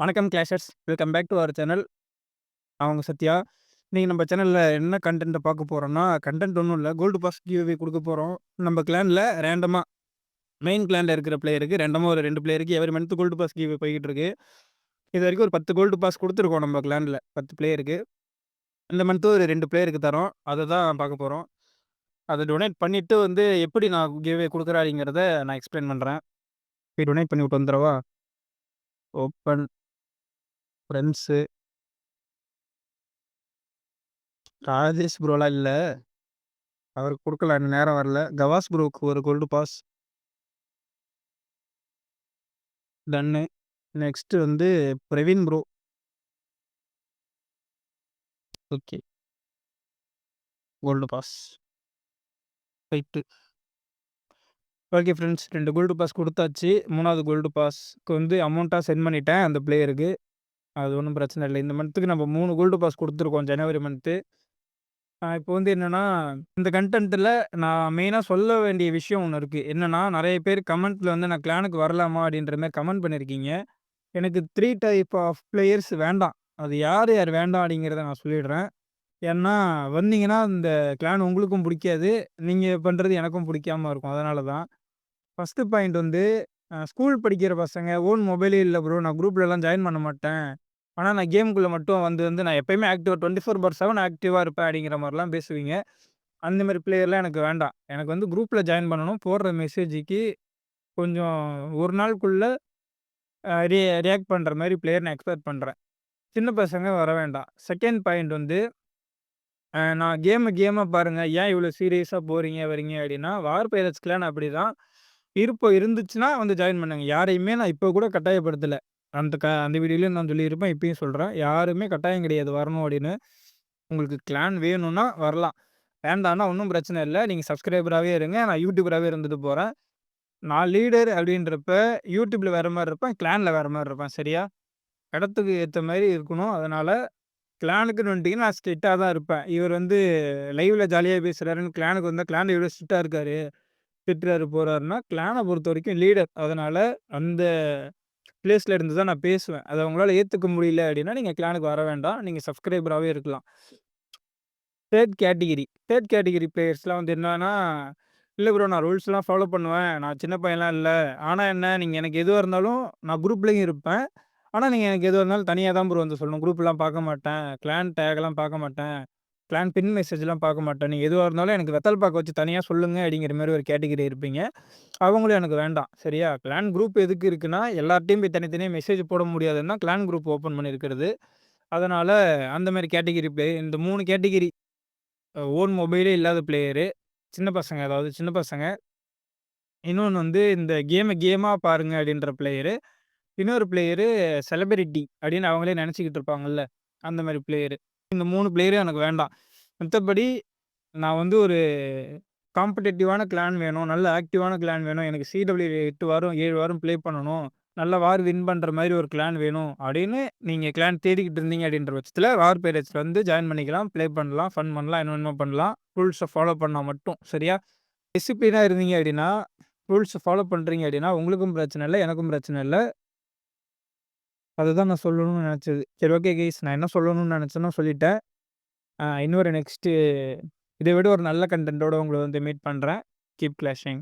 வணக்கம் Clashers. Welcome back to our channel. நான் உங்க சத்யா. இன்னைக்கு நம்ம சேனல்ல என்ன கன்டென்ட்ட பார்க்க போறோம்னா, கன்டென்ட் ஒண்ணும் இல்ல. கோல்டு பாஸ் கிவ்அவே குடுக்க போறோம். நம்ம கிளான்ல ரேண்டமா மெயின் கிளான்ல இருக்கிற பிளேயருக்கு ரேண்டமா ஒரு 2 பிளேயருக்கு every month gold pass giveaway போய்க்கிட்டு இருக்கு. இதுவரைக்கும் ஒரு 10 கோல்டு பாஸ் குடுத்துருக்கோம் நம்ம கிளான்ல 10 பிளேயருக்கு. இந்த மந்த் ஒரு 2 பிளேயருக்கு தரோம். அத தான் பார்க்க போறோம். அத டொனேட் பண்ணிட்டு எப்படி நான் கிவ்அவே குடுக்குறேன் அப்படிங்கிறத நான் எக்ஸ்பிளைன் பண்றேன். போய் டொனேட் பண்ணிவிட்டு வந்துரவா? ஓப்பன் ஃபிரெண்ட்ஸு ராஜேஷ் ப்ரோலாம் இல்ல. அவருக்கு குடுக்கல. இன்னும் நேரம் வரல. கவாஸ் ப்ரோவுக்கு ஒரு gold pass. Done. Next Praveen bro. Okay. Gold pass. Right. Okay friends 2 gold pass குடுத்தாச்சு. 3வது கோல்டு பாஸ்க்கு அமௌண்ட்டா சென்ட் பண்ணிட்டேன் அந்த பிளேயருக்கு. அது ஒண்ணும் பிரச்சனை இல்ல. இந்த மந்த்துக்கு நம்ம 3 கோல்டு பாஸ் குடுத்துருக்கோம் ஜனவரி மந்த்து. இப்போ என்னன்னா, இந்த கன்டென்ட்ல நான் மெயினா சொல்ல வேண்டிய விஷயம் ஒண்ணு இருக்கு. என்னன்னா, நெறைய பேர் கமெண்ட்ல நான் கிளானுக்கு வரலாமா? அப்படின்ற மாரி கமெண்ட் பண்ணியிருக்கீங்க. எனக்கு 3 டைப் ஆஃப் பிளேயர்ஸ் வேண்டாம். அது யார் யார் வேண்டாம் அப்படிங்கிறத நான் சொல்லிடுறேன். ஏன்னா, வந்தீங்கன்னா இந்த கிளான் உங்களுக்கும் புடிக்காது. நீங்க பண்றது எனக்கும் புடிக்காம இருக்கும். அதனால தான். ஃபர்ஸ்ட்டு பாயிண்ட் ஸ்கூல் படிக்கிற பசங்க, ஓன் மொபைலே இல்ல ப்ரோ. நான் குரூப்லலாம் ஜாயின் பண்ண மாட்டேன். ஆனா நான் கேம்குள்ள மட்டும் நான் எப்பயுமே ஆக்டிவா 24/7 ஆக்டிவா இருப்பேன் அப்படிங்கிற மாரிலாம் பேசுவீங்க. அந்த மாரி பிளேயர்லாம் எனக்கு வேண்டாம். எனக்கு குரூப்ல ஜாயின் பண்ணணும். போடுற மெசேஜுக்கு கொஞ்சம் 1 நாளுக்குள்ள ரியாக்ட் பண்ற மாரி பிளேயர் நான் எக்ஸ்பெக்ட் பண்றேன். சின்ன பசங்க வர வேண்டாம். செகண்ட் பாயிண்ட் நான் கேமா பாருங்க. ஏன் இவ்வளோ சீரியஸா போறீங்க, வரீங்க அப்டின்னா, வார் பைரட்ஸ் கிளான் அப்படிதான். விருப்பம் இருந்துச்சுன்னா ஜாயின் பண்ணுங்க. யாரையுமே நான் இப்ப கூட கட்டாயப்படுத்தல. அந்த வீடியோலயும் நான் சொல்லியிருப்பேன். இப்பயும் சொல்றேன். யாருமே கட்டாயம் கிடையாது வரணும் அப்படின்னு. உங்களுக்கு கிளான் வேணும்னா வரலாம். வேண்டான்னா ஒண்ணும் பிரச்சனை இல்ல. நீங்க சப்ஸ்கிரைபராவே இருங்க. நான் யூடியூபராவே இருந்துட்டு போறேன். நான் லீடர் அப்படின்றப்ப யூடியூப்ல வேற மாரி இருப்பேன். கிளான்ல வேற மாரி இருப்பேன். சரியா? இடத்துக்கு ஏத்த மாரி இருக்கணும். அதனால கிளானுக்குன்னு வந்துட்டீங்கன்னா, நான் ஸ்ட்ரிக்ட்டா தான் இருப்பேன். இவர் லைவ்ல ஜாலியா பேசுறாருன்னு கிளானுக்கு வந்தா கிளான்ல இவ்ளோ ஸ்ட்ரிக்ட்டா இருக்காரு. திட்டுறாரு, போறாருன்னா, கிளான பொறுத்தவரைக்கும் லீடர். அதனால அந்த பிளேஸ்ல இருந்து தான் நான் பேசுவேன். அத உங்களால ஏத்துக்க முடியல அப்டின்னா, நீங்க கிளானுக்கு வர வேண்டாம். நீங்க சப்ஸ்கிரைபராவே இருக்கலாம். 3 கேட்டகரி பிளேயர்ஸ்லாம் என்னன்னா, "இல்ல ப்ரோ நான் ரூல்ஸ்லாம் ஃபாலோ பண்ணுவேன். நான் சின்ன பையன்லாம் இல்ல. ஆனா என்ன, நீங்க எனக்கு எதுவா இருந்தாலும் நான் குரூப்லயும் இருப்பேன். ஆனா நீங்க எனக்கு எதுவா இருந்தாலும் தனியா தான் ப்ரோ சொல்லணும். குரூப்லாம் பார்க்க மாட்டேன். கிளான் டேக்லாம் பார்க்க மாட்டேன். கிளான் பின் மெசேஜ்லாம் பார்க்க மாட்டேன். நீங்க எதுவா இருந்தாலும் எனக்கு வெத்தல பாக்கு வச்சு தனியா சொல்லுங்க." அப்படிங்கிற மாரி ஒரு கேட்டகரி இருப்பீங்க. அவங்களும் எனக்கு வேண்டாம். சரியா? கிளான் குரூப் எதுக்கு இருக்குன்னா, எல்லார்ட்டயும் போய் தனித்தனியா மெசேஜ் போட முடியாதுன்னு தான் கிளான் குரூப் ஓப்பன் பண்ணியிருக்கிறது. அதனால அந்த மாரி கேட்டகரி இந்த 3 கேட்டகரி ஓன் மொபைலே இல்லாத பிளேயரு, சின்ன பசங்க அதாவது சின்ன பசங்க. இன்னொன்னு இந்த கேமா பாருங்க அப்படின்ற பிளேயரு. இன்னொரு பிளேயரு செலிபிரிட்டி அப்படின்னு அவங்களே நெனச்சுக்கிட்டு இருப்பாங்கல்ல, அந்த மாரி பிளேயரு. இந்த 3 பிளேயரும் எனக்கு வேண்டாம். மத்தபடி நான் ஒரு காம்படிட்டிவான கிளான் வேணும். நல்ல ஆக்டிவான கிளான் வேணும். எனக்கு சிடபிள்யூ 8 வாரம், 7 வாரம் ப்ளே பண்ணணும். நல்ல வார் வின் பண்ற மாரி ஒரு கிளான் வேணும். அப்படின்னு நீங்க கிளான் தேடிக்கிட்டு இருந்தீங்க அப்படின்ற பட்சத்தில வார் பைரேட்ஸ்ல ஜாயின் பண்ணிக்கலாம். ப்ளே பண்ணலாம், ஃபன் பண்ணலாம், என்னென்னமோ பண்ணலாம். ரூல்ஸ ஃபாலோ பண்ணா மட்டும். சரியா? டிசிப்ளினா இருந்தீங்க அப்படின்னா, ரூல்ஸ ஃபாலோ பண்றீங்க அப்படின்னா, உங்களுக்கும் பிரச்சனை இல்ல, எனக்கும் பிரச்சனை இல்ல. அதுதான் நான் சொல்லணும்னு நெனச்சது. சரி ஓகே கைஸ் நான் என்ன சொல்லணும்னு நெனச்சேனோ சொல்லிட்டேன். இன்னொரு நெக்ஸ்ட்டு இத விட ஒரு நல்ல கன்டென்ட்டோட உங்கள மீட் பண்றேன். Keep clashing.